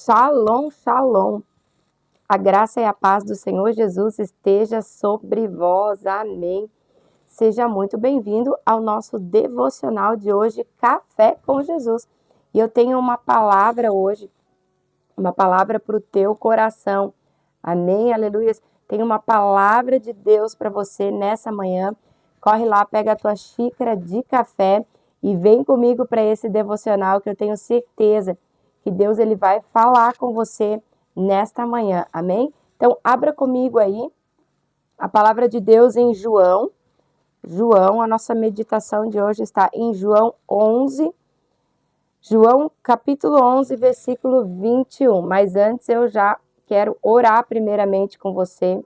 Shalom, shalom. A graça e a paz do Senhor Jesus esteja sobre vós. Amém. Seja muito bem-vindo ao nosso devocional de hoje, Café com Jesus. E eu tenho uma palavra hoje, uma palavra para o teu coração. Amém, aleluia. Tenho uma palavra de Deus para você nessa manhã. Corre lá, pega a tua xícara de café e vem comigo para esse devocional que eu tenho certeza que Deus ele vai falar com você nesta manhã, amém? Então, abra comigo aí a palavra de Deus em João, a nossa meditação de hoje está em João 11, João capítulo 11, versículo 21, mas antes eu já quero orar primeiramente com você,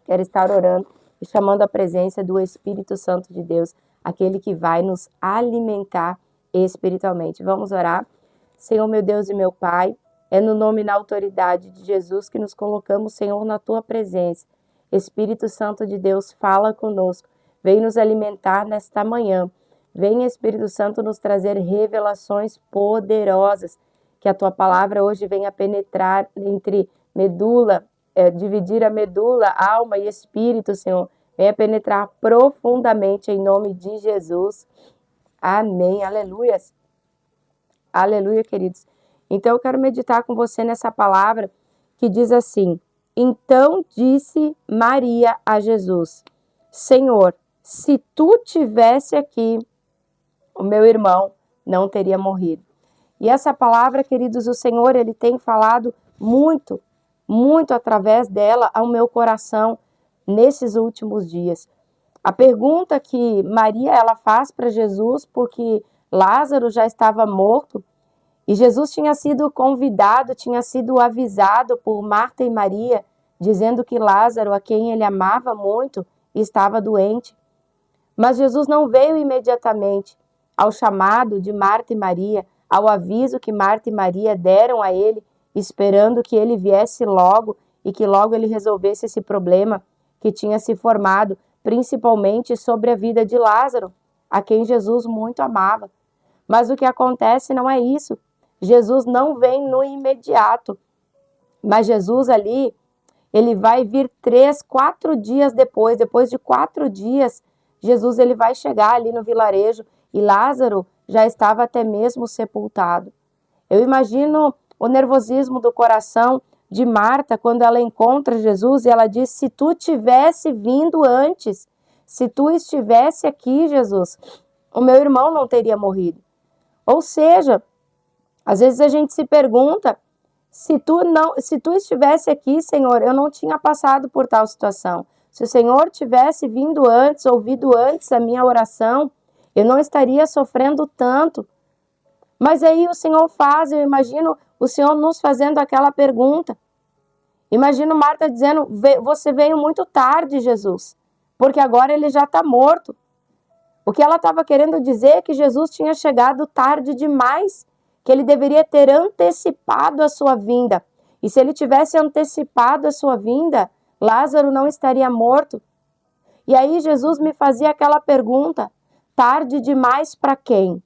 quero estar orando e chamando a presença do Espírito Santo de Deus, aquele que vai nos alimentar espiritualmente. Vamos orar? Senhor, meu Deus e meu Pai, é no nome e na autoridade de Jesus que nos colocamos, Senhor, na Tua presença. Espírito Santo de Deus, fala conosco. Vem nos alimentar nesta manhã. Vem, Espírito Santo, nos trazer revelações poderosas. Que a Tua palavra hoje venha penetrar entre medula, dividir a medula, alma e espírito, Senhor. Venha penetrar profundamente em nome de Jesus. Amém. Aleluias. Aleluia, queridos. Então, eu quero meditar com você nessa palavra que diz assim: então disse Maria a Jesus: Senhor, se tu tivesse aqui, o meu irmão não teria morrido. E essa palavra, queridos, o Senhor, ele tem falado muito, muito através dela ao meu coração nesses últimos dias. A pergunta que Maria ela faz para Jesus, porque Lázaro já estava morto, e Jesus tinha sido convidado, tinha sido avisado por Marta e Maria, dizendo que Lázaro, a quem ele amava muito, estava doente. Mas Jesus não veio imediatamente ao chamado de Marta e Maria, ao aviso que Marta e Maria deram a ele, esperando que ele viesse logo e que logo ele resolvesse esse problema que tinha se formado, principalmente sobre a vida de Lázaro, a quem Jesus muito amava. Mas o que acontece não é isso. Jesus não vem no imediato, mas Jesus ali, ele vai vir 3, 4 dias depois de 4 dias, Jesus ele vai chegar ali no vilarejo e Lázaro já estava até mesmo sepultado. Eu imagino o nervosismo do coração de Marta quando ela encontra Jesus e ela diz: se tu tivesse vindo antes, se tu estivesse aqui, Jesus, o meu irmão não teria morrido. Ou seja, às vezes a gente se pergunta, se tu estivesse aqui, Senhor, eu não tinha passado por tal situação. Se o Senhor tivesse vindo antes, ouvido antes a minha oração, eu não estaria sofrendo tanto. Mas aí o Senhor faz, eu imagino o Senhor nos fazendo aquela pergunta. Imagino Marta dizendo: você veio muito tarde, Jesus, porque agora ele já está morto. O que ela estava querendo dizer é que Jesus tinha chegado tarde demais, que ele deveria ter antecipado a sua vinda. E se ele tivesse antecipado a sua vinda, Lázaro não estaria morto. E aí Jesus me fazia aquela pergunta: tarde demais para quem?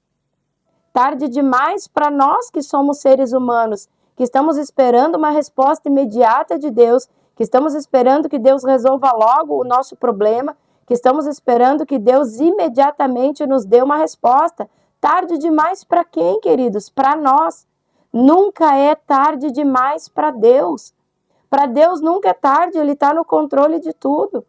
Tarde demais para nós que somos seres humanos, que estamos esperando uma resposta imediata de Deus, que estamos esperando que Deus resolva logo o nosso problema, que estamos esperando que Deus imediatamente nos dê uma resposta. Tarde demais para quem, queridos? Para nós. Nunca é tarde demais para Deus. Para Deus nunca é tarde, Ele está no controle de tudo.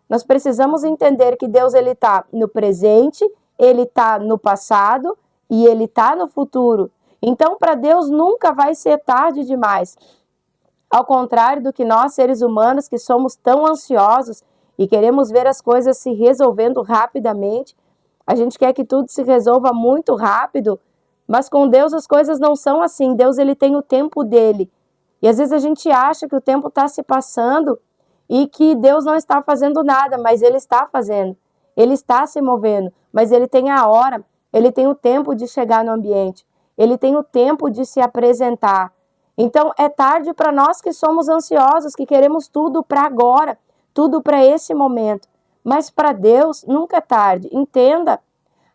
Nós precisamos entender que Deus ele está no presente, Ele está no passado e Ele está no futuro. Então, para Deus nunca vai ser tarde demais. Ao contrário do que nós, seres humanos, que somos tão ansiosos e queremos ver as coisas se resolvendo rapidamente, a gente quer que tudo se resolva muito rápido, mas com Deus as coisas não são assim. Deus ele tem o tempo dele. E às vezes a gente acha que o tempo está se passando e que Deus não está fazendo nada, mas Ele está fazendo. Ele está se movendo, mas Ele tem a hora, Ele tem o tempo de chegar no ambiente. Ele tem o tempo de se apresentar. Então é tarde para nós que somos ansiosos, que queremos tudo para agora, tudo para esse momento. Mas para Deus nunca é tarde. Entenda,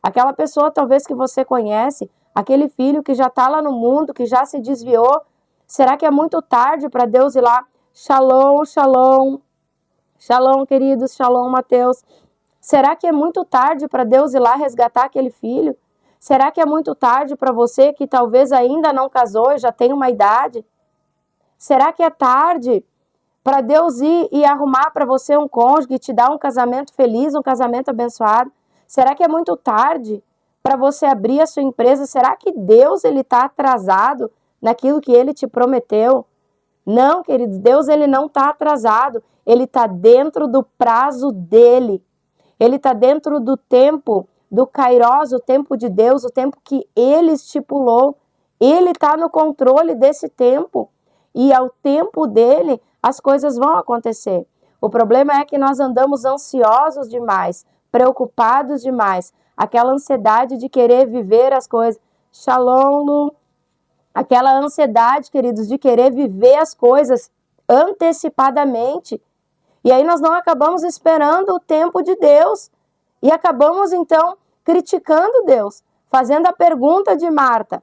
aquela pessoa talvez que você conhece, aquele filho que já está lá no mundo, que já se desviou, Será que é muito tarde para Deus ir lá? Shalom, shalom. Shalom, queridos. Shalom, Mateus. Será que é muito tarde para Deus ir lá resgatar aquele filho? Será que é muito tarde para você que talvez ainda não casou e já tem uma idade? Será que é tarde para Deus ir e arrumar para você um cônjuge e te dar um casamento feliz, um casamento abençoado? Será que é muito tarde para você abrir a sua empresa? Será que Deus ele está atrasado naquilo que ele te prometeu? Não, queridos, Deus ele não está atrasado. Ele está dentro do prazo dele. Ele está dentro do tempo, do Kairos, o tempo de Deus, o tempo que ele estipulou. Ele está no controle desse tempo. E ao tempo dele, as coisas vão acontecer. O problema é que nós andamos ansiosos demais, preocupados demais. Aquela ansiedade de querer viver as coisas. Shalom, Lu. Aquela ansiedade, queridos, de querer viver as coisas antecipadamente. E aí nós não acabamos esperando o tempo de Deus. E acabamos, então, criticando Deus. Fazendo a pergunta de Marta.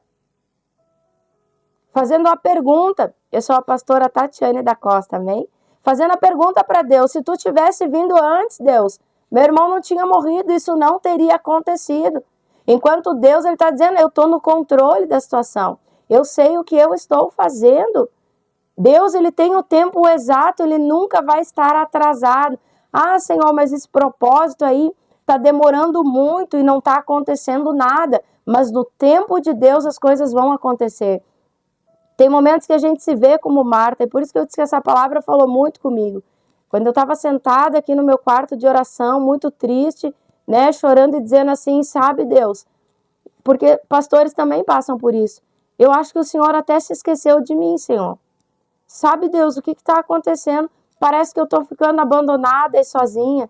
Fazendo a pergunta. Eu sou a pastora Tatiane da Costa, amém? Fazendo a pergunta para Deus. Se tu tivesse vindo antes, Deus, meu irmão não tinha morrido, isso não teria acontecido. Enquanto Deus está dizendo, eu estou no controle da situação. Eu sei o que eu estou fazendo. Deus, ele tem o tempo exato, ele nunca vai estar atrasado. Ah, Senhor, mas esse propósito aí está demorando muito e não está acontecendo nada. Mas no tempo de Deus as coisas vão acontecer. Tem momentos que a gente se vê como Marta, e por isso que eu disse que essa palavra falou muito comigo. Quando eu estava sentada aqui no meu quarto de oração, muito triste, né, chorando e dizendo assim, sabe, Deus, porque pastores também passam por isso. Eu acho que o Senhor até se esqueceu de mim, Senhor. Sabe, Deus, o que está acontecendo? Parece que eu estou ficando abandonada e sozinha.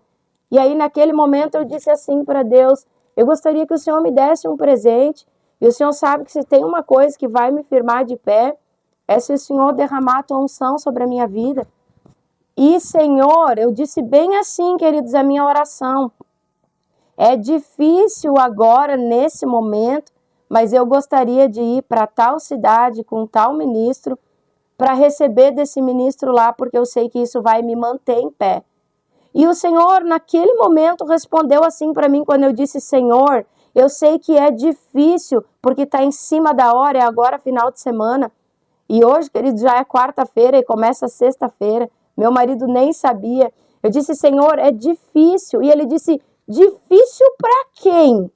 E aí, naquele momento, eu disse assim para Deus, eu gostaria que o Senhor me desse um presente. E o Senhor sabe que se tem uma coisa que vai me firmar de pé, é se o Senhor derramar a tua unção sobre a minha vida. E, Senhor, eu disse bem assim, queridos, a minha oração. É difícil agora, nesse momento, mas eu gostaria de ir para tal cidade com tal ministro para receber desse ministro lá, porque eu sei que isso vai me manter em pé. E o Senhor, naquele momento, respondeu assim para mim, quando eu disse, Senhor, eu sei que é difícil, porque está em cima da hora, é agora final de semana. E hoje, querido, já é quarta-feira e começa sexta-feira. Meu marido nem sabia. Eu disse, Senhor, é difícil. E ele disse, difícil para quem?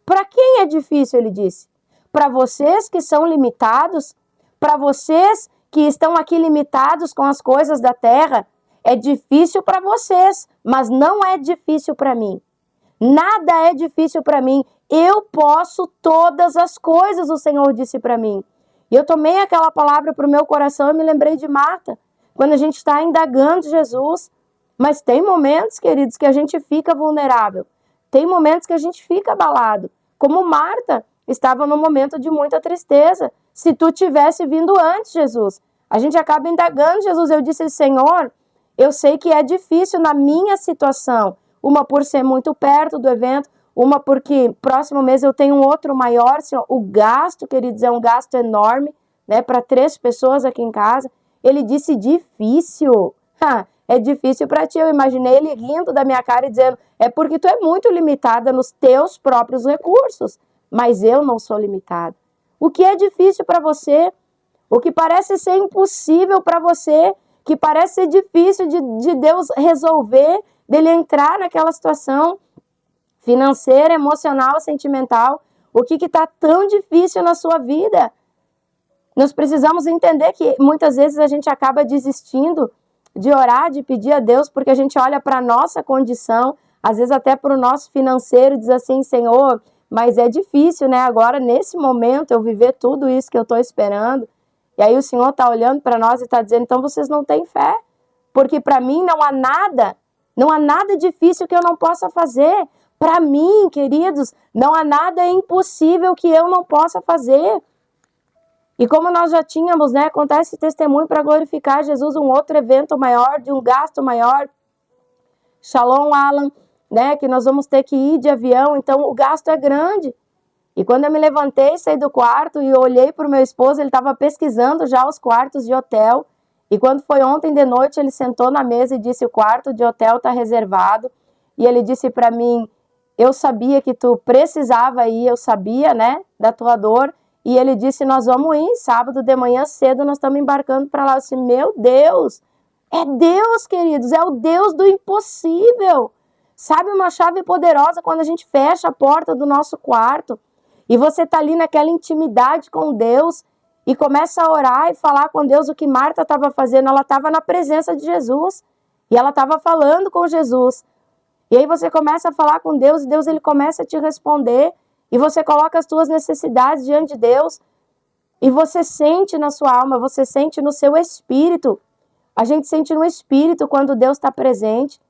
Para quem é difícil, ele disse? Para vocês que são limitados? Para vocês que estão aqui limitados com as coisas da terra? É difícil para vocês, mas não é difícil para mim. Nada é difícil para mim. Eu posso todas as coisas, o Senhor disse para mim. E eu tomei aquela palavra para o meu coração e me lembrei de Marta, quando a gente está indagando Jesus. Mas tem momentos, queridos, que a gente fica vulnerável. Tem momentos que a gente fica abalado. Como Marta estava num momento de muita tristeza. Se tu tivesse vindo antes, Jesus. A gente acaba indagando Jesus. Eu disse, Senhor, eu sei que é difícil na minha situação. Uma por ser muito perto do evento, uma porque próximo mês eu tenho um outro maior. Senhor, o gasto, queridos, é um gasto enorme, né, para 3 pessoas aqui em casa. Ele disse, difícil. É difícil para ti. Eu imaginei ele rindo da minha cara e dizendo, é porque tu é muito limitada nos teus próprios recursos, mas eu não sou limitada. O que é difícil para você? O que parece ser impossível para você, que parece ser difícil de Deus resolver, dele entrar naquela situação financeira, emocional, sentimental, o que está tão difícil na sua vida? Nós precisamos entender que muitas vezes a gente acaba desistindo de orar, de pedir a Deus, porque a gente olha para a nossa condição, às vezes até para o nosso financeiro, e diz assim, Senhor, mas é difícil, né? Agora, nesse momento, eu viver tudo isso que eu estou esperando. E aí o Senhor está olhando para nós e está dizendo, então vocês não têm fé, porque para mim não há nada difícil que eu não possa fazer. Para mim, queridos, não há nada impossível que eu não possa fazer. E como nós já tínhamos, né, contar esse testemunho para glorificar Jesus, um outro evento maior, de um gasto maior. Shalom, Alan, né, que nós vamos ter que ir de avião, então o gasto é grande. E quando eu me levantei, saí do quarto e olhei para o meu esposo, ele estava pesquisando já os quartos de hotel. E quando foi ontem de noite, ele sentou na mesa e disse: o quarto de hotel está reservado. E ele disse para mim: eu sabia que tu precisava ir, eu sabia, né, da tua dor. E ele disse: nós vamos ir, sábado de manhã cedo, nós estamos embarcando para lá. Eu disse: meu Deus, é Deus, queridos, é o Deus do impossível. Sabe uma chave poderosa quando a gente fecha a porta do nosso quarto e você está ali naquela intimidade com Deus e começa a orar e falar com Deus o que Marta estava fazendo. Ela estava na presença de Jesus e ela estava falando com Jesus. E aí você começa a falar com Deus e Deus ele começa a te responder e você coloca as suas necessidades diante de Deus e você sente na sua alma, você sente no seu espírito. A gente sente no espírito quando Deus está presente.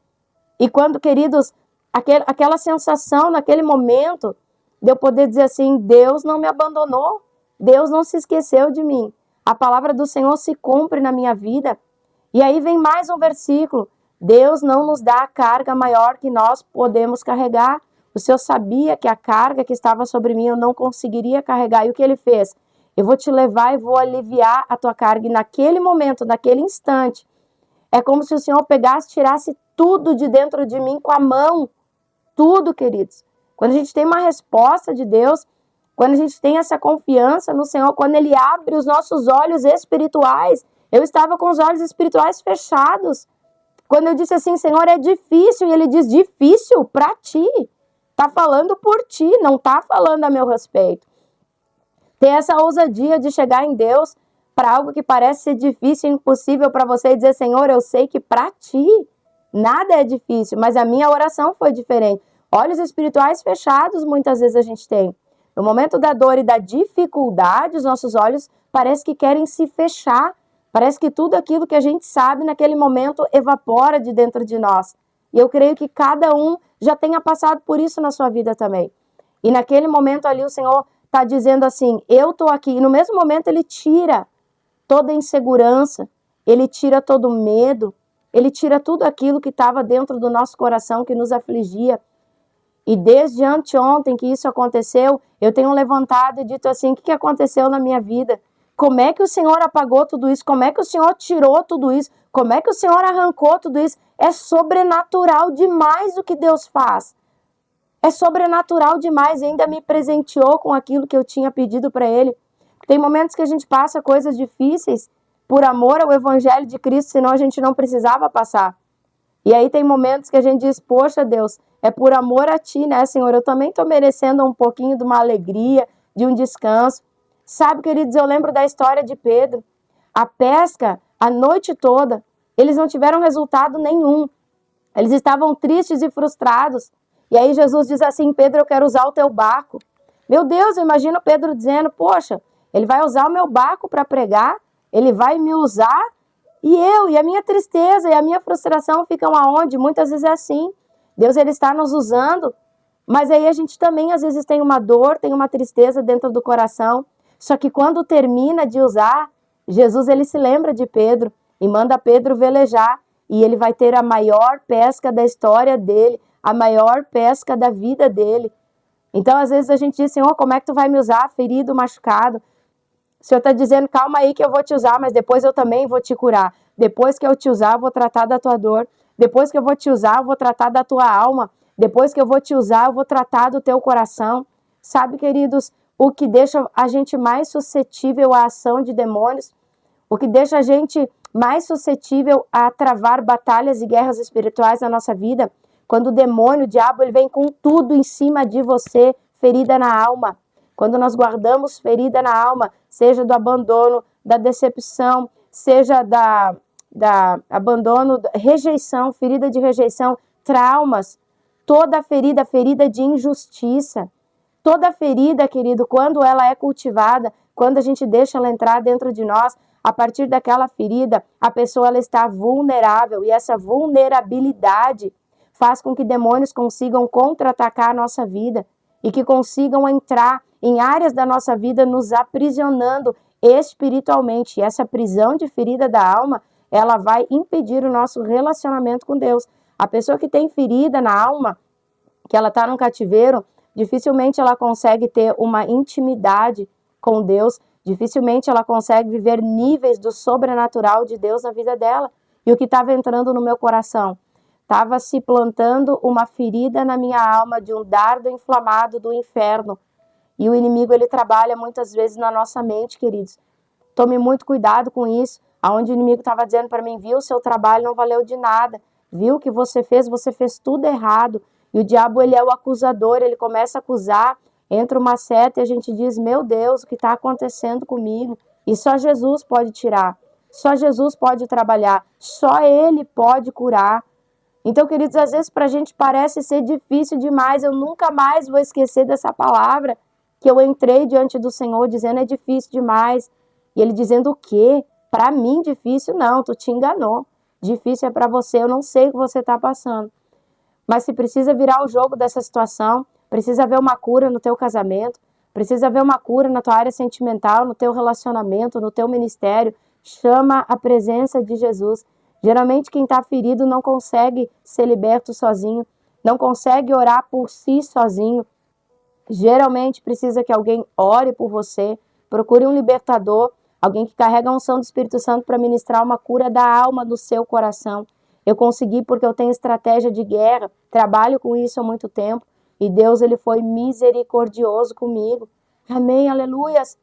E quando, queridos, aquela sensação naquele momento de eu poder dizer assim: Deus não me abandonou, Deus não se esqueceu de mim, a palavra do Senhor se cumpre na minha vida. E aí vem mais um versículo: Deus não nos dá a carga maior que nós podemos carregar. O Senhor sabia que a carga que estava sobre mim eu não conseguiria carregar. E o que Ele fez? Eu vou te levar e vou aliviar a tua carga. E naquele momento, naquele instante, é como se o Senhor pegasse, tirasse tudo de dentro de mim com a mão. Tudo, queridos. Quando a gente tem uma resposta de Deus, quando a gente tem essa confiança no Senhor, quando Ele abre os nossos olhos espirituais. Eu estava com os olhos espirituais fechados. Quando eu disse assim: Senhor, é difícil. E Ele diz: difícil para ti. Está falando por ti, não está falando a meu respeito. Ter essa ousadia de chegar em Deus para algo que parece ser difícil e impossível para você e dizer: Senhor, eu sei que para ti nada é difícil, mas a minha oração foi diferente. Olhos espirituais fechados muitas vezes a gente tem. No momento da dor e da dificuldade, os nossos olhos parece que querem se fechar. Parece que tudo aquilo que a gente sabe naquele momento evapora de dentro de nós. E eu creio que cada um já tenha passado por isso na sua vida também. E naquele momento ali o Senhor está dizendo assim: eu estou aqui. E no mesmo momento Ele tira toda a insegurança, Ele tira todo o medo, Ele tira tudo aquilo que estava dentro do nosso coração, que nos afligia. E desde anteontem que isso aconteceu, eu tenho levantado e dito assim: o que aconteceu na minha vida? Como é que o Senhor apagou tudo isso? Como é que o Senhor tirou tudo isso? Como é que o Senhor arrancou tudo isso? É sobrenatural demais o que Deus faz. É sobrenatural demais, e ainda me presenteou com aquilo que eu tinha pedido para Ele. Tem momentos que a gente passa coisas difíceis por amor ao Evangelho de Cristo, senão a gente não precisava passar. E aí tem momentos que a gente diz: poxa Deus, é por amor a Ti, né, Senhor? Eu também estou merecendo um pouquinho de uma alegria, de um descanso. Sabe, queridos, eu lembro da história de Pedro. A pesca, a noite toda, eles não tiveram resultado nenhum. Eles estavam tristes e frustrados. E aí Jesus diz assim: Pedro, eu quero usar o teu barco. Meu Deus, eu imagino Pedro dizendo: poxa, ele vai usar o meu barco para pregar, ele vai me usar, e a minha tristeza e a minha frustração ficam aonde? Muitas vezes é assim. Deus ele está nos usando, mas aí a gente também às vezes tem uma dor, tem uma tristeza dentro do coração. Só que quando termina de usar, Jesus ele se lembra de Pedro e manda Pedro velejar, e ele vai ter a maior pesca da história dele, a maior pesca da vida dele. Então, às vezes a gente diz: Senhor, como é que tu vai me usar ferido, machucado? O Senhor está dizendo: calma aí que eu vou te usar, mas depois eu também vou te curar. Depois que eu te usar, eu vou tratar da tua dor. Depois que eu vou te usar, eu vou tratar da tua alma. Depois que eu vou te usar, eu vou tratar do teu coração. Sabe, queridos, o que deixa a gente mais suscetível à ação de demônios, o que deixa a gente mais suscetível a travar batalhas e guerras espirituais na nossa vida, quando o demônio, o diabo, ele vem com tudo em cima de você, ferida na alma. Quando nós guardamos ferida na alma, seja do abandono, da decepção, seja da abandono, rejeição, ferida de rejeição, traumas, toda ferida, ferida de injustiça, toda ferida, querido, quando ela é cultivada, quando a gente deixa ela entrar dentro de nós, a partir daquela ferida, a pessoa ela está vulnerável, e essa vulnerabilidade faz com que demônios consigam contra-atacar a nossa vida e que consigam entrar em áreas da nossa vida nos aprisionando espiritualmente. E essa prisão de ferida da alma, ela vai impedir o nosso relacionamento com Deus. A pessoa que tem ferida na alma, que ela está num cativeiro, dificilmente ela consegue ter uma intimidade com Deus, dificilmente ela consegue viver níveis do sobrenatural de Deus na vida dela. E o que estava entrando no meu coração? Estava se plantando uma ferida na minha alma de um dardo inflamado do inferno. E o inimigo, ele trabalha muitas vezes na nossa mente, queridos. Tome muito cuidado com isso. Aonde o inimigo estava dizendo para mim, viu, seu trabalho não valeu de nada. Viu o que você fez tudo errado. E o diabo, ele é o acusador, ele começa a acusar, entra uma seta e a gente diz, meu Deus, o que está acontecendo comigo? E só Jesus pode tirar, só Jesus pode trabalhar, só Ele pode curar. Então, queridos, às vezes para a gente parece ser difícil demais, eu nunca mais vou esquecer dessa palavra, que eu entrei diante do Senhor dizendo, é difícil demais. E Ele dizendo o quê? Para mim difícil não, tu te enganou. Difícil é para você, eu não sei o que você está passando. Mas se precisa virar o jogo dessa situação, precisa haver uma cura no teu casamento, precisa haver uma cura na tua área sentimental, no teu relacionamento, no teu ministério, chama a presença de Jesus. Geralmente quem está ferido não consegue ser liberto sozinho, não consegue orar por si sozinho. Geralmente precisa que alguém ore por você, procure um libertador, alguém que carrega a unção do Espírito Santo para ministrar uma cura da alma no seu coração. Eu consegui porque eu tenho estratégia de guerra, trabalho com isso há muito tempo, e Deus, ele foi misericordioso comigo. Amém, aleluias.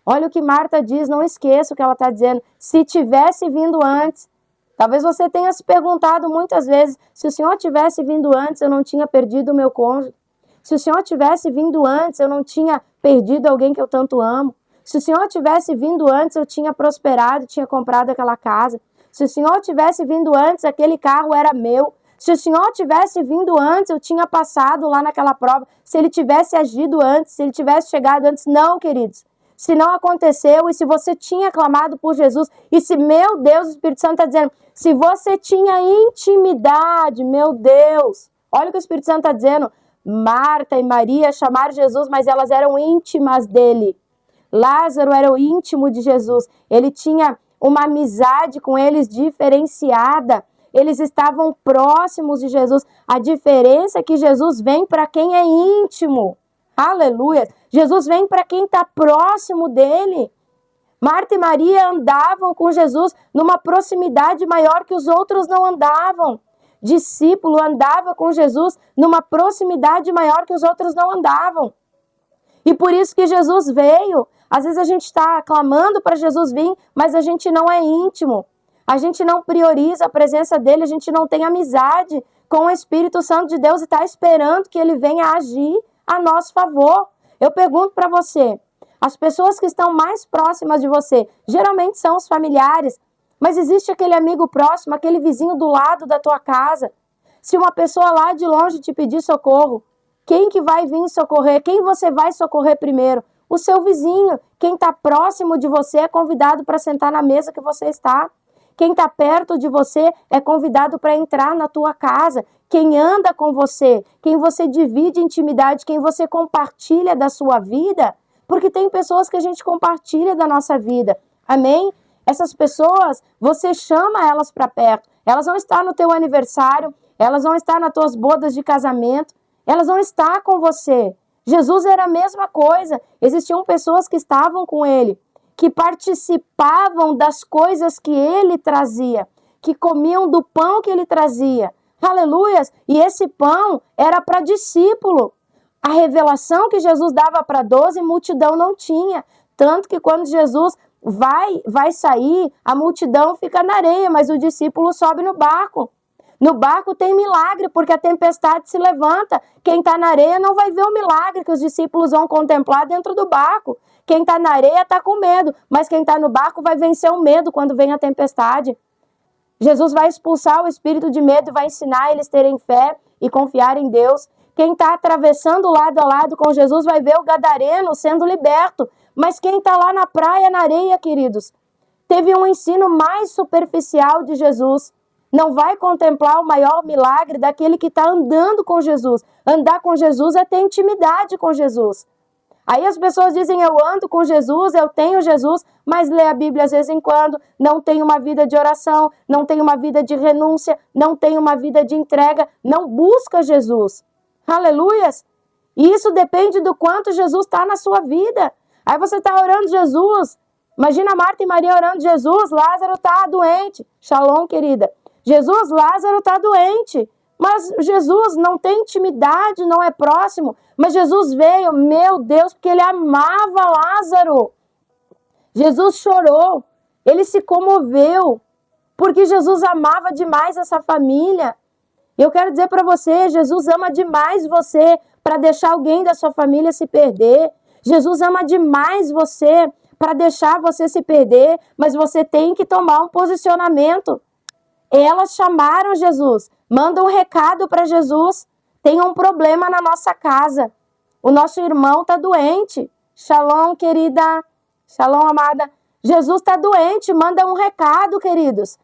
Olha o que Marta diz, não esqueça o que ela está dizendo. Se tivesse vindo antes, talvez você tenha se perguntado muitas vezes, se o Senhor tivesse vindo antes, eu não tinha perdido o meu cônjuge. Se o Senhor tivesse vindo antes, eu não tinha perdido alguém que eu tanto amo. Se o Senhor tivesse vindo antes, eu tinha prosperado, tinha comprado aquela casa. Se o Senhor tivesse vindo antes, aquele carro era meu. Se o Senhor tivesse vindo antes, eu tinha passado lá naquela prova. Se Ele tivesse agido antes, se Ele tivesse chegado antes. Não, queridos. Se não aconteceu, e se você tinha clamado por Jesus, e se, meu Deus, o Espírito Santo está dizendo, se você tinha intimidade, meu Deus. Olha o que o Espírito Santo está dizendo. Marta e Maria chamaram Jesus, mas elas eram íntimas dele. Lázaro era o íntimo de Jesus. Ele tinha uma amizade com eles diferenciada. Eles estavam próximos de Jesus. A diferença é que Jesus vem para quem é íntimo. Aleluia. Jesus vem para quem está próximo dele. Marta e Maria andavam com Jesus numa proximidade maior que os outros não andavam. Discípulo andava com Jesus numa proximidade maior que os outros não andavam. E por isso que Jesus veio. Às vezes a gente está clamando para Jesus vir, mas a gente não é íntimo. A gente não prioriza a presença dele, a gente não tem amizade com o Espírito Santo de Deus e está esperando que ele venha agir a nosso favor. Eu pergunto para você, as pessoas que estão mais próximas de você, geralmente são os familiares, mas existe aquele amigo próximo, aquele vizinho do lado da tua casa. Se uma pessoa lá de longe te pedir socorro, quem que vai vir socorrer? Quem você vai socorrer primeiro? O seu vizinho. Quem está próximo de você é convidado para sentar na mesa que você está. Quem está perto de você é convidado para entrar na tua casa. Quem anda com você, quem você divide intimidade, quem você compartilha da sua vida, porque tem pessoas que a gente compartilha da nossa vida. Amém? Essas pessoas, você chama elas para perto. Elas vão estar no teu aniversário, elas vão estar nas tuas bodas de casamento, elas vão estar com você. Jesus era a mesma coisa. Existiam pessoas que estavam com ele, que participavam das coisas que ele trazia, que comiam do pão que ele trazia. Aleluias! E esse pão era para discípulo. A revelação que Jesus dava para 12, multidão não tinha. Tanto que quando Jesus vai sair, a multidão fica na areia, mas o discípulo sobe no barco. No barco tem milagre, porque a tempestade se levanta. Quem está na areia não vai ver o milagre que os discípulos vão contemplar dentro do barco. Quem está na areia está com medo, mas quem está no barco vai vencer o medo quando vem a tempestade. Jesus vai expulsar o espírito de medo e vai ensinar eles a terem fé e confiar em Deus. Quem está atravessando lado a lado com Jesus vai ver o gadareno sendo liberto. Mas quem está lá na praia, na areia, queridos, teve um ensino mais superficial de Jesus. Não vai contemplar o maior milagre daquele que está andando com Jesus. Andar com Jesus é ter intimidade com Jesus. Aí as pessoas dizem, eu ando com Jesus, eu tenho Jesus, mas lê a Bíblia às vezes em quando, não tem uma vida de oração, não tem uma vida de renúncia, não tem uma vida de entrega, não busca Jesus. Aleluias! E isso depende do quanto Jesus está na sua vida. Aí você está orando, Jesus. Imagina Marta e Maria orando, Jesus, Lázaro está doente. Shalom, querida. Jesus, Lázaro está doente. Mas Jesus não tem intimidade, não é próximo. Mas Jesus veio, meu Deus, porque ele amava Lázaro. Jesus chorou, ele se comoveu, porque Jesus amava demais essa família. Eu quero dizer para você, Jesus ama demais você para deixar alguém da sua família se perder. Jesus ama demais você para deixar você se perder, mas você tem que tomar um posicionamento. Elas chamaram Jesus, mandam um recado para Jesus. Tem um problema na nossa casa. O nosso irmão está doente. Shalom, querida. Shalom, amada. Jesus está doente, manda um recado, queridos.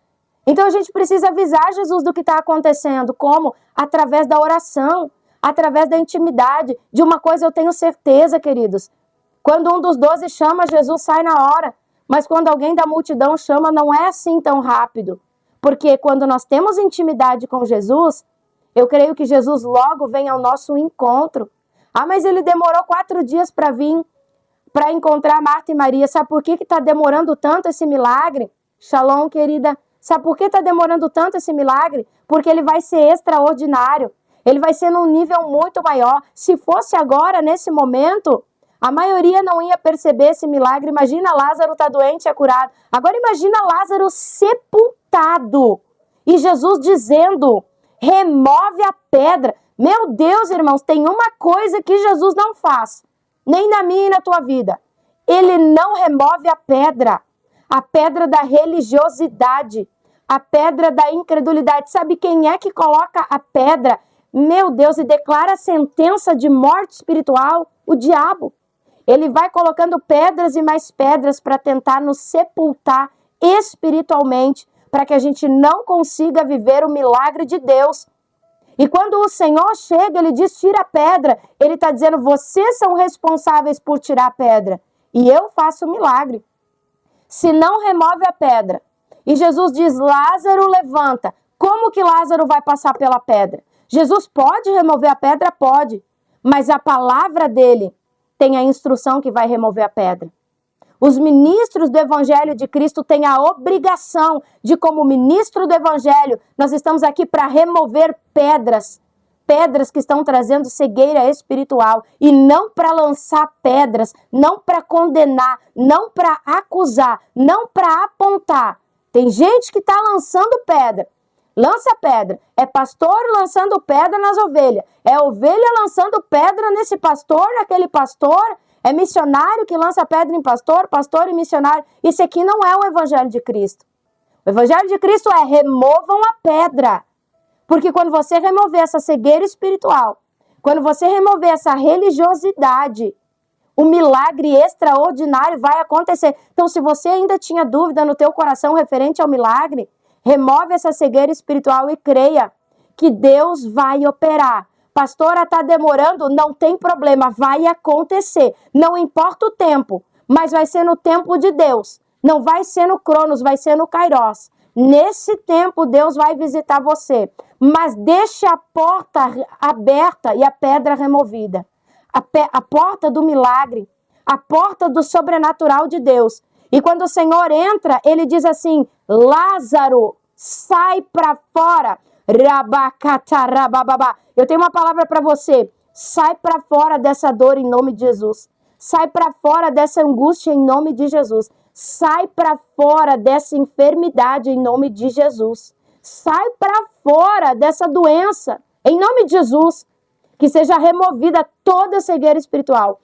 Então a gente precisa avisar Jesus do que está acontecendo. Como? Através da oração, através da intimidade. De uma coisa eu tenho certeza, queridos. Quando um dos 12 chama, Jesus sai na hora. Mas quando alguém da multidão chama, não é assim tão rápido. Porque quando nós temos intimidade com Jesus, eu creio que Jesus logo vem ao nosso encontro. Ah, mas ele demorou 4 dias para vir, para encontrar Marta e Maria. Sabe por que está demorando tanto esse milagre? Shalom, querida. Sabe por que está demorando tanto esse milagre? Porque ele vai ser extraordinário. Ele vai ser num nível muito maior. Se fosse agora, nesse momento, a maioria não ia perceber esse milagre. Imagina, Lázaro está doente e é curado. Agora imagina Lázaro sepultado. E Jesus dizendo, remove a pedra. Meu Deus, irmãos, tem uma coisa que Jesus não faz. Nem na minha e na tua vida. Ele não remove a pedra da religiosidade, a pedra da incredulidade. Sabe quem é que coloca a pedra, meu Deus, e declara a sentença de morte espiritual? O diabo. Ele vai colocando pedras e mais pedras para tentar nos sepultar espiritualmente, para que a gente não consiga viver o milagre de Deus. E quando o Senhor chega, ele diz, tira a pedra. Ele está dizendo, vocês são responsáveis por tirar a pedra. E eu faço o milagre. Se não remove a pedra. E Jesus diz, Lázaro, levanta. Como que Lázaro vai passar pela pedra? Jesus pode remover a pedra? Pode. Mas a palavra dele tem a instrução que vai remover a pedra. Os ministros do Evangelho de Cristo têm a obrigação de, como ministro do Evangelho, nós estamos aqui para remover pedras que estão trazendo cegueira espiritual, e não para lançar pedras, não para condenar, não para acusar, não para apontar. Tem gente que está lançando pedra. Lança pedra. É pastor lançando pedra nas ovelhas. É ovelha lançando pedra nesse pastor, naquele pastor. É missionário que lança pedra em pastor, pastor e missionário. Isso aqui não é o Evangelho de Cristo. O Evangelho de Cristo é removam a pedra. Porque quando você remover essa cegueira espiritual, quando você remover essa religiosidade, o milagre extraordinário vai acontecer. Então, se você ainda tinha dúvida no teu coração referente ao milagre, remove essa cegueira espiritual e creia que Deus vai operar. Pastora, está demorando? Não tem problema, vai acontecer. Não importa o tempo, mas vai ser no tempo de Deus. Não vai ser no Cronos, vai ser no Kairos. Nesse tempo, Deus vai visitar você. Mas deixe a porta aberta e a pedra removida. A porta do milagre, a porta do sobrenatural de Deus. E quando o Senhor entra, ele diz assim, Lázaro, sai para fora. Eu tenho uma palavra para você. Sai para fora dessa dor em nome de Jesus. Sai para fora dessa angústia em nome de Jesus. Sai para fora dessa enfermidade em nome de Jesus. Sai para fora dessa doença em nome de Jesus. Que seja removida toda cegueira espiritual.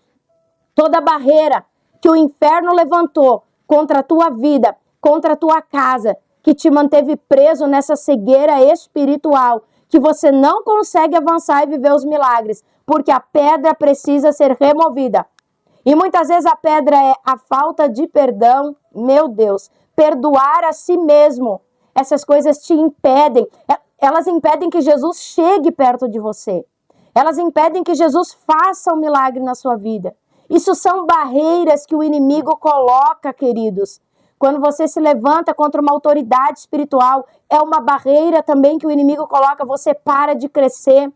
Toda barreira que o inferno levantou contra a tua vida, contra a tua casa, que te manteve preso nessa cegueira espiritual, que você não consegue avançar e viver os milagres, porque a pedra precisa ser removida. E muitas vezes a pedra é a falta de perdão, meu Deus, perdoar a si mesmo. Essas coisas te impedem, elas impedem que Jesus chegue perto de você. Elas impedem que Jesus faça um milagre na sua vida. Isso são barreiras que o inimigo coloca, queridos. Quando você se levanta contra uma autoridade espiritual, é uma barreira também que o inimigo coloca. Você para de crescer.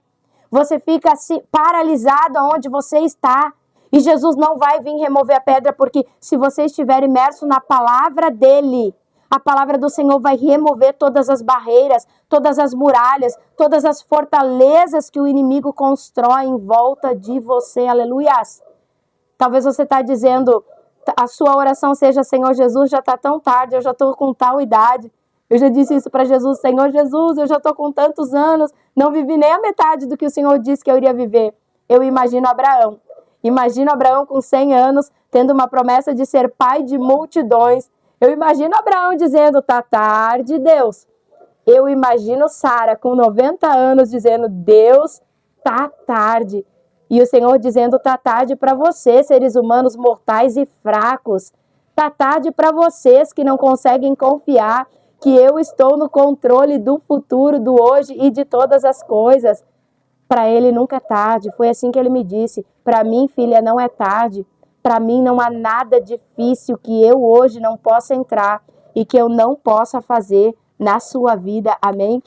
você fica paralisado onde você está. E Jesus não vai vir remover a pedra, porque se você estiver imerso na palavra dele, a palavra do Senhor vai remover todas as barreiras, todas as muralhas, todas as fortalezas que o inimigo constrói em volta de você. Aleluias! Talvez você está dizendo, a sua oração seja: Senhor Jesus, já está tão tarde, eu já estou com tal idade. Eu já disse isso para Jesus: Senhor Jesus, eu já estou com tantos anos, não vivi nem a metade do que o Senhor disse que eu iria viver. Eu imagino Abraão. Imagino Abraão com 100 anos, tendo uma promessa de ser pai de multidões. Eu imagino Abraão dizendo: tá tarde, Deus. Eu imagino Sara com 90 anos dizendo: Deus, tá tarde. E o Senhor dizendo: tá tarde para vocês, seres humanos mortais e fracos. Tá tarde para vocês que não conseguem confiar que eu estou no controle do futuro, do hoje e de todas as coisas. Para ele nunca é tarde. Foi assim que ele me disse: para mim, filha, não é tarde. Para mim não há nada difícil que eu hoje não possa entrar e que eu não possa fazer na sua vida. Amém?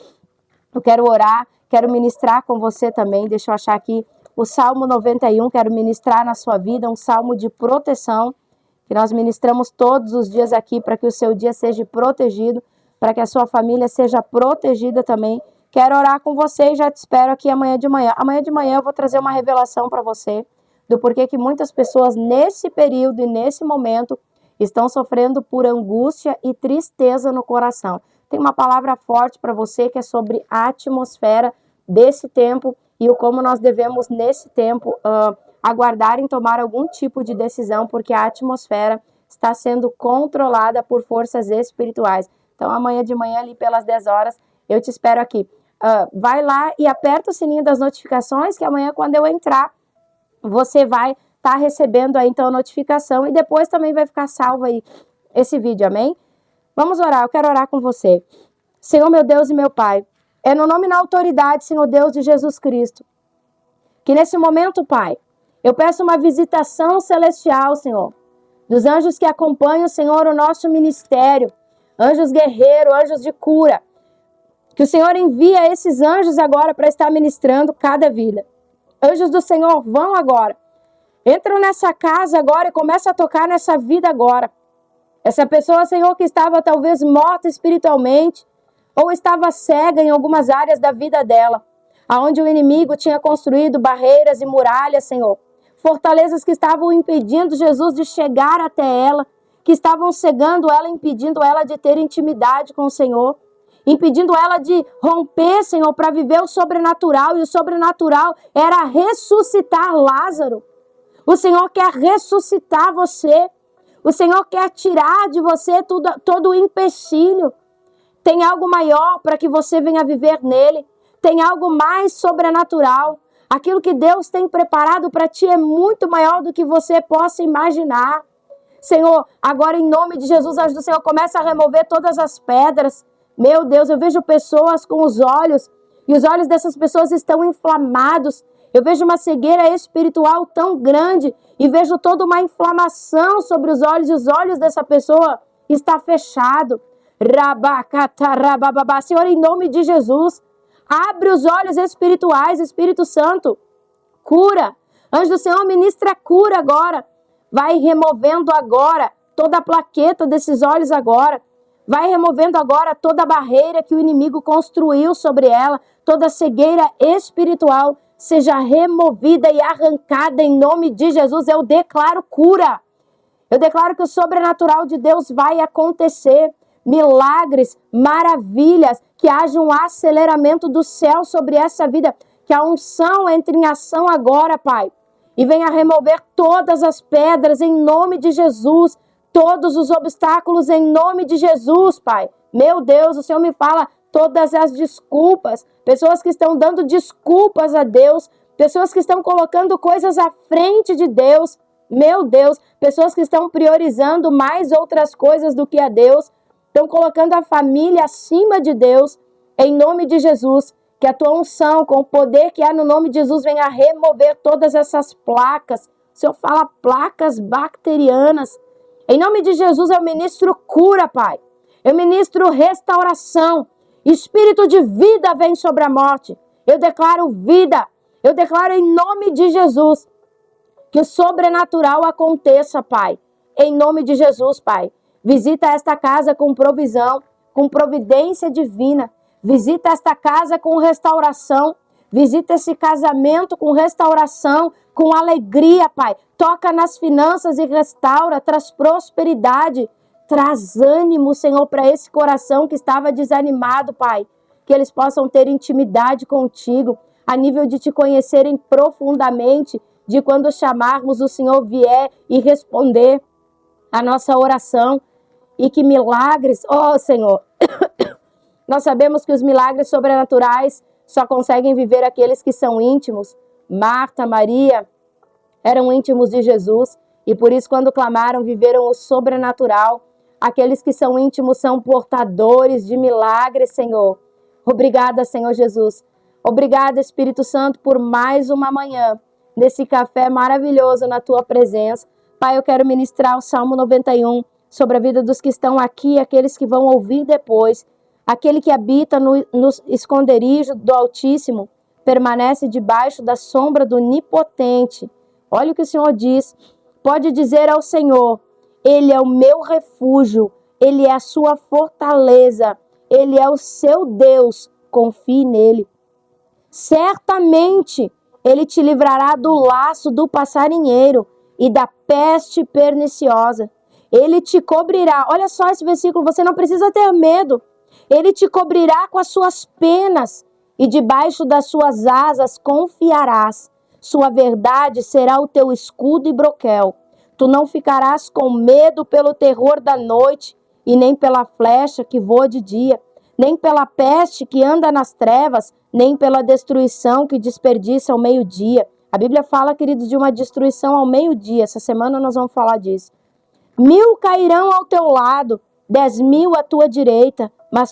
Eu quero orar, quero ministrar com você também. Deixa eu achar aqui o Salmo 91, quero ministrar na sua vida, um salmo de proteção, que nós ministramos todos os dias aqui para que o seu dia seja protegido, para que a sua família seja protegida também. Quero orar com você e já te espero aqui amanhã de manhã. Amanhã de manhã eu vou trazer uma revelação para você do porquê que muitas pessoas nesse período e nesse momento estão sofrendo por angústia e tristeza no coração. Tem uma palavra forte para você que é sobre a atmosfera desse tempo e o como nós devemos nesse tempo aguardar em tomar algum tipo de decisão, porque a atmosfera está sendo controlada por forças espirituais. Então amanhã de manhã ali pelas 10 horas eu te espero aqui. Vai lá e aperta o sininho das notificações, que amanhã quando eu entrar, você vai estar recebendo aí então a notificação e depois também vai ficar salvo aí esse vídeo, amém? Vamos orar, eu quero orar com você. Senhor meu Deus e meu Pai, é no nome e na autoridade, Senhor Deus, de Jesus Cristo, que nesse momento, Pai, eu peço uma visitação celestial, Senhor, dos anjos que acompanham, Senhor, o nosso ministério, anjos guerreiros, anjos de cura, que o Senhor envia esses anjos agora para estar ministrando cada vida. Anjos do Senhor, vão agora. Entram nessa casa agora e começam a tocar nessa vida agora. Essa pessoa, Senhor, que estava talvez morta espiritualmente ou estava cega em algumas áreas da vida dela, aonde o inimigo tinha construído barreiras e muralhas, Senhor. Fortalezas que estavam impedindo Jesus de chegar até ela, que estavam cegando ela, impedindo ela de ter intimidade com o Senhor, impedindo ela de romper, Senhor, para viver o sobrenatural. E o sobrenatural era ressuscitar Lázaro. O Senhor quer ressuscitar você. O Senhor quer tirar de você todo o empecilho. Tem algo maior para que você venha viver nele. Tem algo mais sobrenatural. Aquilo que Deus tem preparado para ti é muito maior do que você possa imaginar. Senhor, agora em nome de Jesus, anjo do Senhor, começa a remover todas as pedras. Meu Deus, eu vejo pessoas com os olhos, e os olhos dessas pessoas estão inflamados. Eu vejo uma cegueira espiritual tão grande, e vejo toda uma inflamação sobre os olhos, e os olhos dessa pessoa está fechado. Senhor, em nome de Jesus, abre os olhos espirituais, Espírito Santo, cura. Anjo do Senhor, ministra cura agora. Vai removendo agora toda a plaqueta desses olhos agora. Vai removendo agora toda a barreira que o inimigo construiu sobre ela. Toda cegueira espiritual seja removida e arrancada em nome de Jesus. Eu declaro cura. Eu declaro que o sobrenatural de Deus vai acontecer. Milagres, maravilhas, que haja um aceleramento do céu sobre essa vida. Que a unção entre em ação agora, Pai. E venha remover todas as pedras em nome de Jesus. Todos os obstáculos em nome de Jesus, Pai. Meu Deus, o Senhor me fala todas as desculpas. Pessoas que estão dando desculpas a Deus. Pessoas que estão colocando coisas à frente de Deus. Meu Deus, pessoas que estão priorizando mais outras coisas do que a Deus. Estão colocando a família acima de Deus. Em nome de Jesus, que a tua unção, com o poder que há no nome de Jesus, venha remover todas essas placas. O Senhor fala placas bacterianas. Em nome de Jesus, eu ministro cura, Pai. Eu ministro restauração. Espírito de vida vem sobre a morte. Eu declaro vida. Eu declaro em nome de Jesus que o sobrenatural aconteça, Pai. Em nome de Jesus, Pai. Visita esta casa com provisão, com providência divina. Visita esta casa com restauração. Visita esse casamento com restauração, com alegria, Pai. Toca nas finanças e restaura, traz prosperidade. Traz ânimo, Senhor, para esse coração que estava desanimado, Pai. Que eles possam ter intimidade contigo, a nível de te conhecerem profundamente, de quando chamarmos o Senhor vier e responder a nossa oração. E que milagres, ó Senhor, nós sabemos que os milagres sobrenaturais só conseguem viver aqueles que são íntimos. Marta, Maria eram íntimos de Jesus e por isso quando clamaram viveram o sobrenatural. Aqueles que são íntimos são portadores de milagres, Senhor. Obrigada, Senhor Jesus. Obrigada, Espírito Santo, por mais uma manhã nesse café maravilhoso na Tua presença. Pai, eu quero ministrar o Salmo 91 sobre a vida dos que estão aqui, aqueles que vão ouvir depois. Aquele que habita no esconderijo do Altíssimo permanece debaixo da sombra do Onipotente. Olha o que o Senhor diz. Pode dizer ao Senhor, Ele é o meu refúgio, Ele é a sua fortaleza, Ele é o seu Deus, confie nele. Certamente Ele te livrará do laço do passarinheiro e da peste perniciosa. Ele te cobrirá. Olha só esse versículo, você não precisa ter medo. Ele te cobrirá com as suas penas e debaixo das suas asas confiarás. Sua verdade será o teu escudo e broquel. Tu não ficarás com medo pelo terror da noite e nem pela flecha que voa de dia, nem pela peste que anda nas trevas, nem pela destruição que desperdiça ao meio-dia. A Bíblia fala, queridos, de uma destruição ao meio-dia. Essa semana nós vamos falar disso. 1000 cairão ao teu lado, 10.000 à tua direita, mas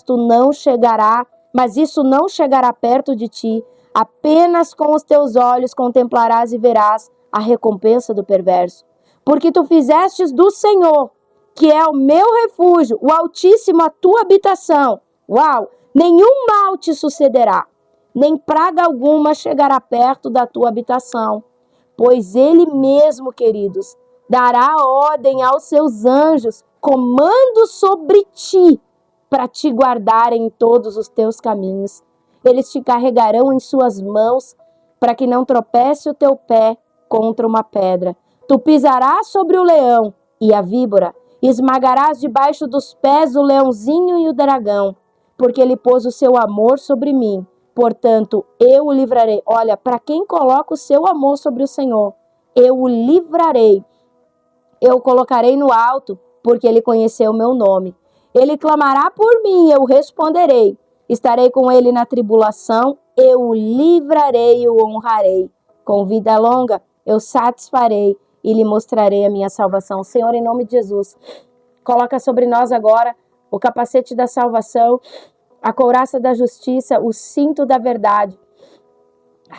isso não chegará perto de ti. Apenas com os teus olhos contemplarás e verás a recompensa do perverso. Porque tu fizestes do Senhor, que é o meu refúgio, o Altíssimo a tua habitação. Uau! Nenhum mal te sucederá, nem praga alguma chegará perto da tua habitação. Pois Ele mesmo, queridos, dará ordem aos seus anjos, comando sobre ti, para te guardarem em todos os teus caminhos. Eles te carregarão em suas mãos, para que não tropece o teu pé contra uma pedra. Tu pisarás sobre o leão e a víbora, esmagarás debaixo dos pés o leãozinho e o dragão, porque ele pôs o seu amor sobre mim. Portanto, eu o livrarei. Olha, para quem coloca o seu amor sobre o Senhor, eu o livrarei. Eu o colocarei no alto, porque ele conheceu o meu nome. Ele clamará por mim, eu responderei. Estarei com ele na tribulação, eu o livrarei e o honrarei. Com vida longa, eu satisfarei e lhe mostrarei a minha salvação. Senhor, em nome de Jesus, coloca sobre nós agora o capacete da salvação, a couraça da justiça, o cinto da verdade,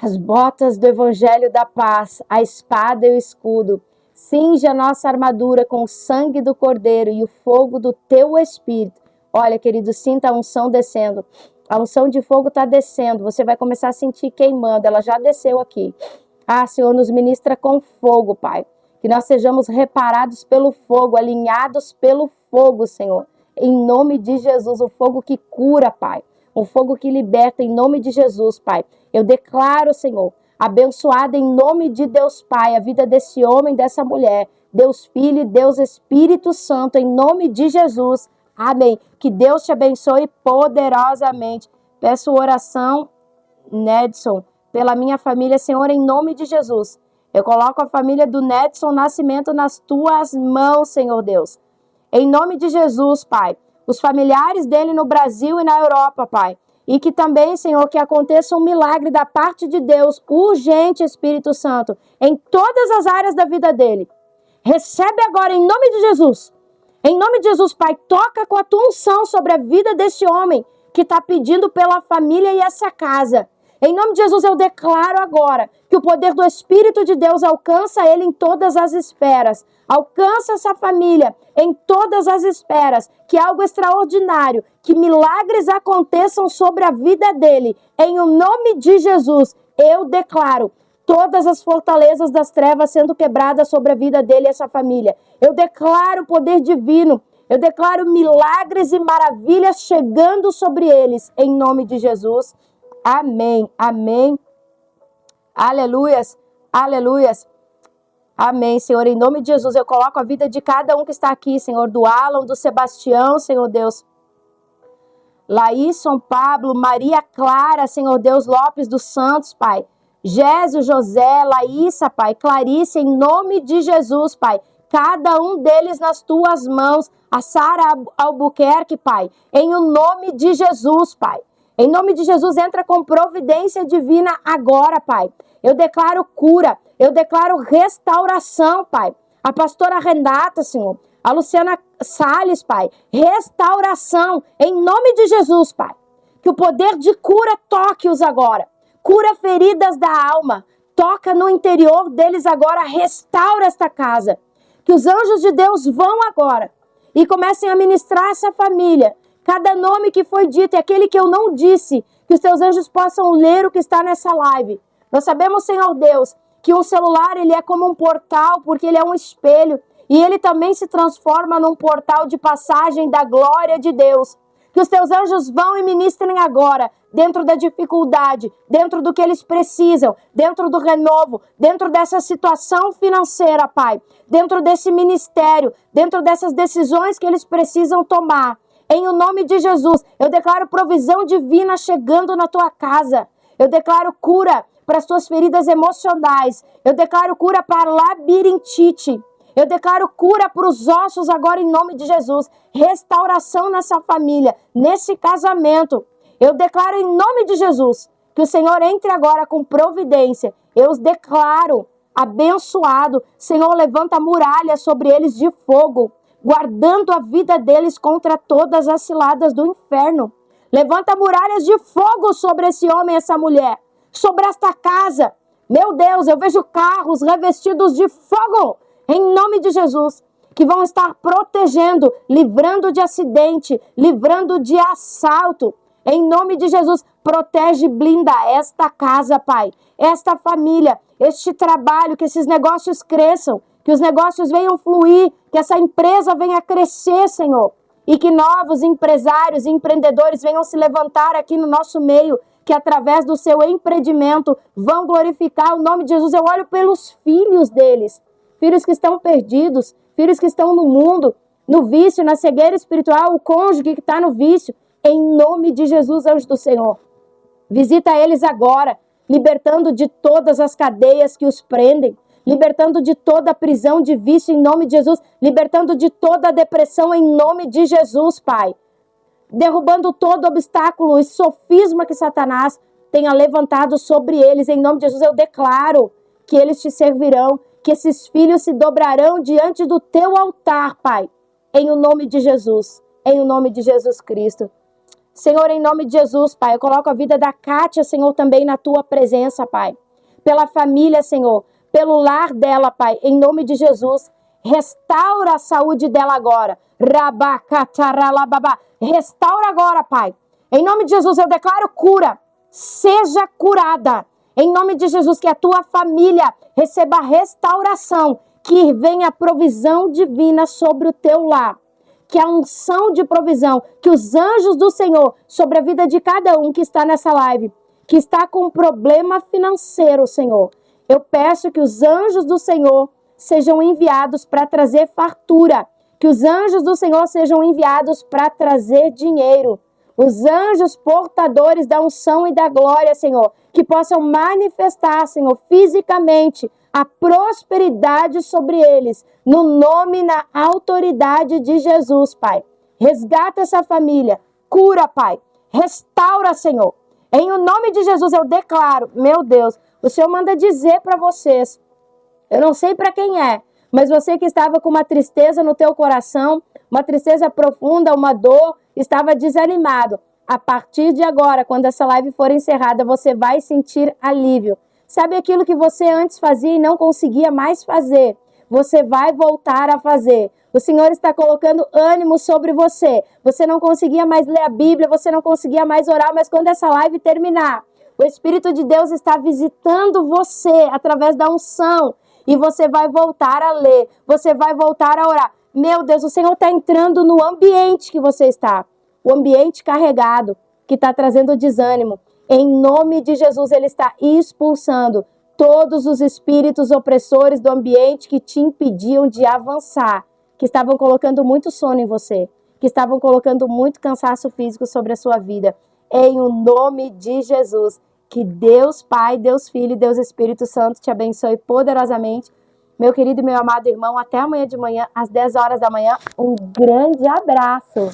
as botas do evangelho da paz, a espada e o escudo. Cinge a nossa armadura com o sangue do Cordeiro e o fogo do teu Espírito. Olha, querido, sinta a unção descendo. A unção de fogo está descendo. Você vai começar a sentir queimando. Ela já desceu aqui. Ah, Senhor, nos ministra com fogo, Pai. Que nós sejamos reparados pelo fogo, alinhados pelo fogo, Senhor. Em nome de Jesus, o fogo que cura, Pai. O fogo que liberta, em nome de Jesus, Pai. Eu declaro, Senhor, abençoada em nome de Deus Pai, a vida desse homem, dessa mulher, Deus Filho e Deus Espírito Santo, em nome de Jesus. Amém. Que Deus te abençoe poderosamente. Peço oração, Nedson, pela minha família, Senhor, em nome de Jesus. Eu coloco a família do Nedson Nascimento nas tuas mãos, Senhor Deus. Em nome de Jesus, Pai. Os familiares dele no Brasil e na Europa, Pai. E que também, Senhor, que aconteça um milagre da parte de Deus, urgente, Espírito Santo, em todas as áreas da vida dele. Recebe agora, em nome de Jesus. Em nome de Jesus, Pai, toca com a tua unção sobre a vida desse homem que está pedindo pela família e essa casa. Em nome de Jesus, eu declaro agora que o poder do Espírito de Deus alcança ele em todas as esferas. Alcança essa família em todas as esferas. Que algo extraordinário, que milagres aconteçam sobre a vida dele. Em o nome de Jesus, eu declaro todas as fortalezas das trevas sendo quebradas sobre a vida dele e essa família. Eu declaro poder divino. Eu declaro milagres e maravilhas chegando sobre eles, em nome de Jesus. Amém, amém. Aleluias, aleluias. Amém, Senhor. Em nome de Jesus, eu coloco a vida de cada um que está aqui, Senhor. Do Alan, do Sebastião, Senhor Deus. Laíson, Pablo, Maria Clara, Senhor Deus, Lopes dos Santos, Pai. Gésio, José, Laísa, Pai. Clarice, em nome de Jesus, Pai. Cada um deles nas tuas mãos. A Sara Albuquerque, Pai. Em o nome de Jesus, Pai. Em nome de Jesus, entra com providência divina agora, Pai. Eu declaro cura. Eu declaro restauração, Pai. A pastora Renata, Senhor. A Luciana Salles, Pai. Restauração. Em nome de Jesus, Pai. Que o poder de cura toque-os agora. Cura feridas da alma. Toca no interior deles agora. Restaura esta casa. Que os anjos de Deus vão agora e comecem a ministrar essa família. Cada nome que foi dito e aquele que eu não disse, que os teus anjos possam ler o que está nessa live. Nós sabemos, Senhor Deus, que um celular ele é como um portal, porque ele é um espelho. E ele também se transforma num portal de passagem da glória de Deus. Que os teus anjos vão e ministrem agora, dentro da dificuldade, dentro do que eles precisam, dentro do renovo, dentro dessa situação financeira, Pai, dentro desse ministério, dentro dessas decisões que eles precisam tomar. Em o nome de Jesus, eu declaro provisão divina chegando na tua casa. Eu declaro cura para as tuas feridas emocionais. Eu declaro cura para labirintite. Eu declaro cura para os ossos agora em nome de Jesus. Restauração nessa família, nesse casamento. Eu declaro em nome de Jesus que o Senhor entre agora com providência. Eu os declaro abençoado. Senhor, levanta muralhas sobre eles de fogo, guardando a vida deles contra todas as ciladas do inferno. Levanta muralhas de fogo sobre esse homem e essa mulher, sobre esta casa. Meu Deus, eu vejo carros revestidos de fogo, em nome de Jesus, que vão estar protegendo, livrando de acidente, livrando de assalto. Em nome de Jesus, protege e blinda esta casa, Pai, esta família, este trabalho, que esses negócios cresçam, que os negócios venham fluir, que essa empresa venha crescer, Senhor, e que novos empresários e empreendedores venham se levantar aqui no nosso meio, que através do seu empreendimento vão glorificar o nome de Jesus. Eu olho pelos filhos deles, filhos que estão perdidos, filhos que estão no mundo, no vício, na cegueira espiritual, o cônjuge que está no vício. Em nome de Jesus, anjo do Senhor, visita eles agora, libertando de todas as cadeias que os prendem, libertando de toda a prisão de vício em nome de Jesus, libertando de toda a depressão em nome de Jesus, Pai. Derrubando todo obstáculo e sofisma que Satanás tenha levantado sobre eles, em nome de Jesus, eu declaro que eles te servirão, que esses filhos se dobrarão diante do teu altar, Pai, em o nome de Jesus, em o nome de Jesus Cristo. Senhor, em nome de Jesus, Pai, eu coloco a vida da Kátia, Senhor, também na tua presença, Pai. Pela família, Senhor, pelo lar dela, Pai, em nome de Jesus. Restaura a saúde dela agora. Restaura agora, Pai. Em nome de Jesus, eu declaro cura. Seja curada. Em nome de Jesus, que a tua família receba restauração, que venha provisão divina sobre o teu lar. Que a unção de provisão, que os anjos do Senhor sobre a vida de cada um que está nessa live, que está com um problema financeiro, Senhor. Eu peço que os anjos do Senhor sejam enviados para trazer fartura, que os anjos do Senhor sejam enviados para trazer dinheiro. Os anjos portadores da unção e da glória, Senhor, que possam manifestar, Senhor, fisicamente a prosperidade sobre eles, no nome e na autoridade de Jesus, Pai. Resgata essa família, cura, Pai, restaura, Senhor. Em o nome de Jesus eu declaro, meu Deus, o Senhor manda dizer para vocês, eu não sei para quem é, mas você que estava com uma tristeza no teu coração, uma tristeza profunda, uma dor, estava desanimado. A partir de agora, quando essa live for encerrada, você vai sentir alívio. Sabe aquilo que você antes fazia e não conseguia mais fazer? Você vai voltar a fazer. O Senhor está colocando ânimo sobre você. Você não conseguia mais ler a Bíblia, você não conseguia mais orar, mas quando essa live terminar, O Espírito de Deus está visitando você através da unção. E você vai voltar a ler, você vai voltar a orar. Meu Deus, o Senhor está entrando no ambiente que você está. O ambiente carregado, que está trazendo desânimo. Em nome de Jesus, Ele está expulsando todos os espíritos opressores do ambiente que te impediam de avançar, que estavam colocando muito sono em você, que estavam colocando muito cansaço físico sobre a sua vida. Em o nome de Jesus, que Deus Pai, Deus Filho e Deus Espírito Santo te abençoe poderosamente. Meu querido e meu amado irmão, até amanhã de manhã, às 10 horas da manhã. Um grande abraço!